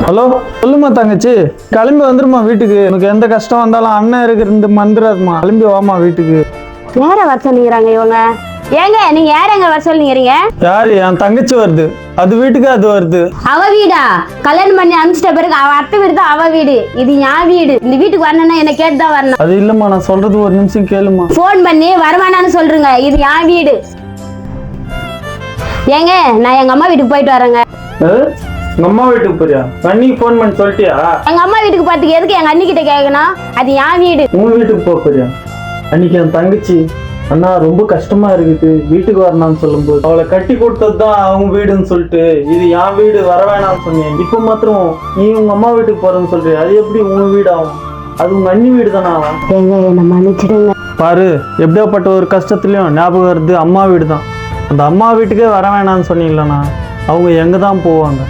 Hello, சொல்லுமா தங்கச்சி. கிளம்பி வந்துருமா வீட்டுக்கு. எனக்கு எந்த கஷ்டம் வந்தாலும் அண்ணன் இருக்கிறது மந்திராதுமா. கிளம்பி வாமா வீட்டுக்கு. யார வர சொல்லிக்கிறாங்க இவங்க? ஏங்க நீங்க யார எங்க வர சொல்லிக்கிறீங்க? யாரு? என் தங்கச்சி வருது. அது வீட்டுக்கு அது வருது. அவ வீடா? கல்யாணம் பண்ணி அனுப்பிச்சிட்ட பிறகு அவ அத்தை வீடு தான் அவ வீடு. இது என் வீடு. இந்த வீட்டுக்கு வரணும்னா என்ன கேட்டுதான் வரணும். அது இல்லம்மா, நான் சொல்றது ஒரு நிமிஷம் கேளுமா. போன் பண்ணி வரவேணான்னு சொல்றீங்க. இது என் வீடு. ஏங்க நான் எங்க அம்மா வீட்டுக்கு போயிட்டு வரேங்க. எங்க அம்மா வீட்டுக்கு போறியா? அண்ணிக்கு போன் பண்ணி சொல்லிட்டியா? எங்க அம்மா வீட்டுக்கு பார்த்துக்கு எதுக்கு எங்க அண்ணி கிட்ட கேட்கணும்? அது என் வீடு. உங்க வீட்டுக்கு போறியா? அன்னைக்கு என் தங்கச்சி அண்ணா ரொம்ப கஷ்டமா இருக்குது வீட்டுக்கு வரணும்னு சொல்லும்போது அவளை கட்டி கொடுத்ததுதான் அவங்க வீடுன்னு சொல்லிட்டு இது என் வீடு வர வேணாம்னு சொன்னேன். இப்ப மாத்திரம் நீ உங்க அம்மா வீட்டுக்கு போறேன்னு சொல்றிய, அது எப்படி உங்க வீடு ஆகும்? அது உங்க அண்ணி வீடு தானே ஆகும். ஏங்க என்ன மன்னிச்சிடுங்க. பாரு, எப்படியாப்பட்ட ஒரு கஷ்டத்துலயும் ஞாபகம் வருது அம்மா வீடு தான். அந்த அம்மா வீட்டுக்கே வர வேணாம்னு சொன்னீங்களா? அவங்க எங்க தான் போவாங்க?